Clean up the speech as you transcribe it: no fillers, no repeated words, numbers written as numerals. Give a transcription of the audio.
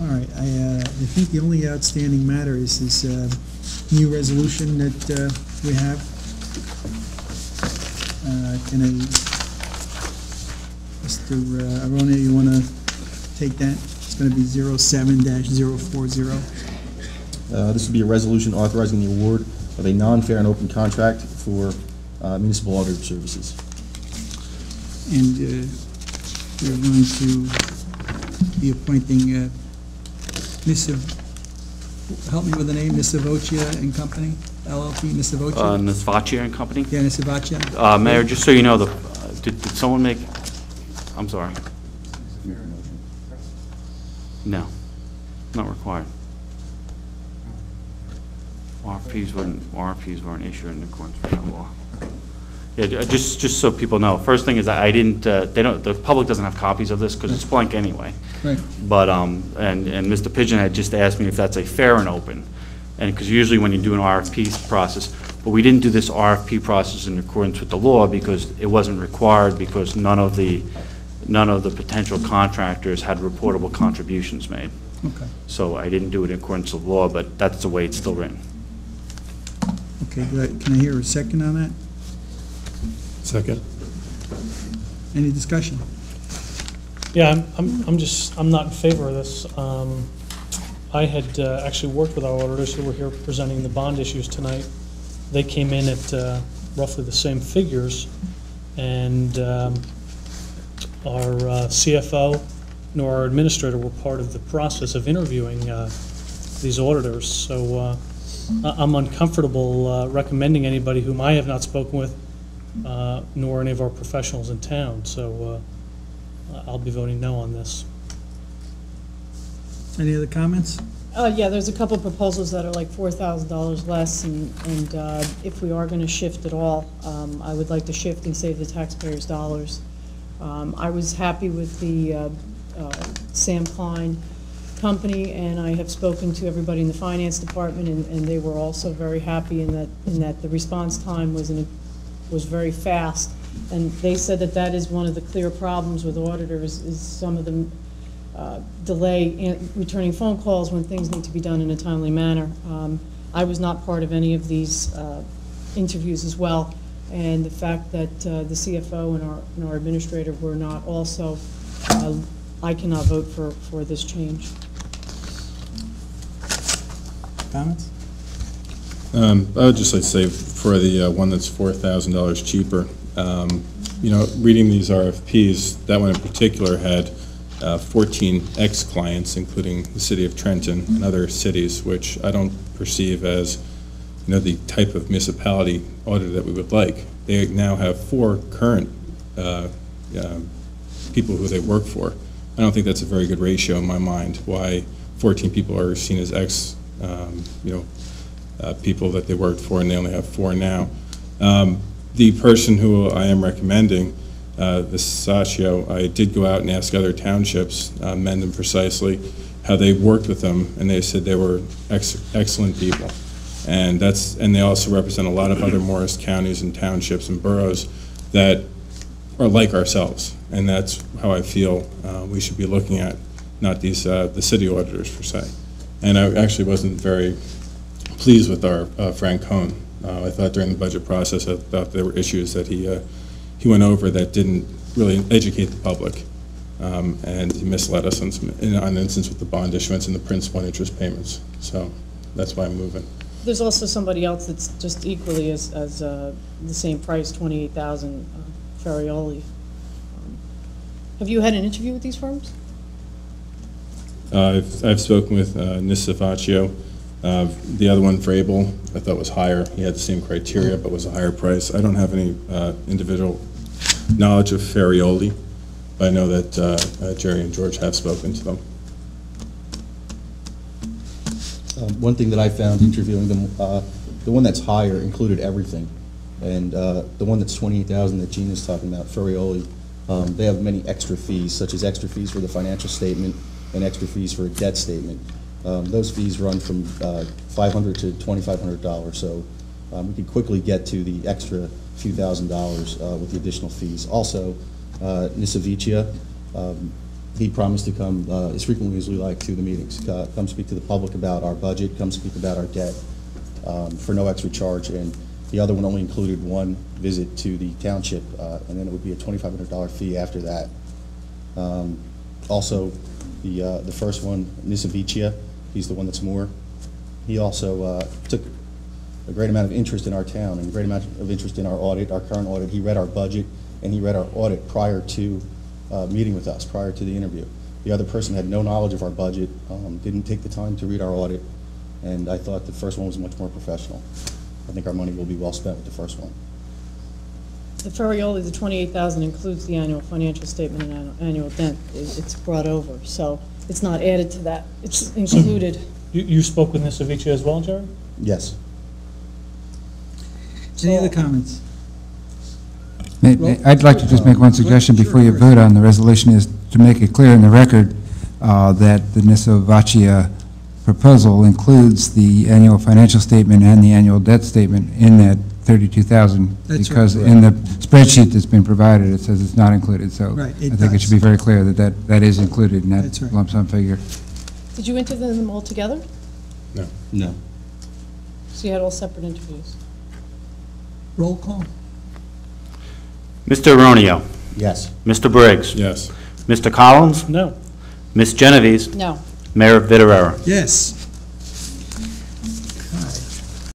All right, I think the only outstanding matter is this new resolution that we have. Can I, Mr. Arona, you want to take that? It's going to be 07-040. This would be a resolution authorizing the award of a non-fair and open contract for municipal auditor services. And we're going to be appointing help me with the name, Nisavoccia and Company, LLP, Nisavoccia? Nisavoccia and Company. Yeah, Nisavoccia. Mayor, just so you know, did someone make, I'm sorry. No, not required. RFPs weren't issued in accordance with the law. Yeah, just so people know. First thing is that I didn't. The public doesn't have copies of this because it's blank anyway. Right. But and Mr. Pigeon had just asked me if that's a fair and open, and because usually when you do an RFP process, but we didn't do this RFP process in accordance with the law because it wasn't required because none of the potential contractors had reportable contributions made. Okay. So I didn't do it in accordance with law, but that's the way it's still written. Okay, good. Can I hear a second on that? Second. Any discussion? Yeah, I'm not in favor of this. I had actually worked with our auditors who were here presenting the bond issues tonight. They came in at roughly the same figures, and our CFO nor our administrator were part of the process of interviewing these auditors. So I'm uncomfortable recommending anybody whom I have not spoken with, nor any of our professionals in town. So I'll be voting no on this. Any other comments? Yeah, there's a couple of proposals that are like $4,000 less, and if we are going to shift at all, I would like to shift and save the taxpayers' dollars. I was happy with the Sam Klein company, and I have spoken to everybody in the finance department, and they were also very happy in that the response time was very fast, and they said that is one of the clear problems with auditors is some of them delay in returning phone calls when things need to be done in a timely manner. I was not part of any of these interviews as well, and the fact that the CFO and our administrator were not also, I cannot vote for this change. Comments? I would just like to say for the one that's $4,000 cheaper, you know, reading these RFPs, that one in particular had 14 ex-clients, including the city of Trenton and other cities, which I don't perceive as, you know, the type of municipality auditor that we would like. They now have 4 current people who they work for. I don't think that's a very good ratio in my mind. Why 14 people are seen as ex, people that they worked for, and they only have 4 now. The person who I am recommending, the Saccio, I did go out and ask other townships, Mendon precisely, how they worked with them, and they said they were excellent people. And they also represent a lot of other Morris counties and townships and boroughs that are like ourselves, and that's how I feel we should be looking at, not these the city auditors per se. And I actually wasn't very pleased with our Frank Cohn. I thought during the budget process, I thought there were issues that he went over that didn't really educate the public, and he misled us on an instance with the bond issuance and the principal and interest payments. So that's why I'm moving. There's also somebody else that's just equally as the same price, $28,000, Ferrioli. Have you had an interview with these firms? I've spoken with Nisavoccia. The other one, Vrabel, I thought was higher. He had the same criteria, but was a higher price. I don't have any individual knowledge of Ferrioli, but I know that Jerry and George have spoken to them. One thing that I found interviewing them, the one that's higher included everything, and the one that's $28,000 that Gene is talking about, Ferrioli, they have many extra fees, such as extra fees for the financial statement and extra fees for a debt statement. Those fees run from $500 to $2,500, so we could quickly get to the extra few $1,000s with the additional fees. Also, Nisavoccia, he promised to come as frequently as we like to the meetings, come speak to the public about our budget, come speak about our debt for no extra charge. And the other one only included one visit to the township, and then it would be a $2,500 fee after that. Also, the first one, Nisavicia, he's the one that's more. He also took a great amount of interest in our town and a great amount of interest in our audit, our current audit. He read our budget and he read our audit prior to meeting with us, prior to the interview. The other person had no knowledge of our budget, didn't take the time to read our audit, and I thought the first one was much more professional. I think our money will be well spent with the first one. The Ferrioli, the 28,000 includes the annual financial statement and annual debt. It's brought over, so it's not added to that. It's included. You spoke with Ms. Avicia as well, Jerry? Yes. Any other comments? I'd like to just make one suggestion before you vote on the resolution, is to make it clear in the record that the Nisavicia proposal includes the annual financial statement and the annual debt statement in that 32,000. That's because right. in the spreadsheet that's been provided, it says it's not included. So Right, it I think it does. should be very clear that that is included in That's that right. lump sum figure. Did you interview them all together? No. So you had all separate interviews? Roll call? Mr. Aronio, Yes. Mr. Briggs, Yes. Mr. Collins, No. Ms. Genovese, No. Mayor Vitarera. Yes.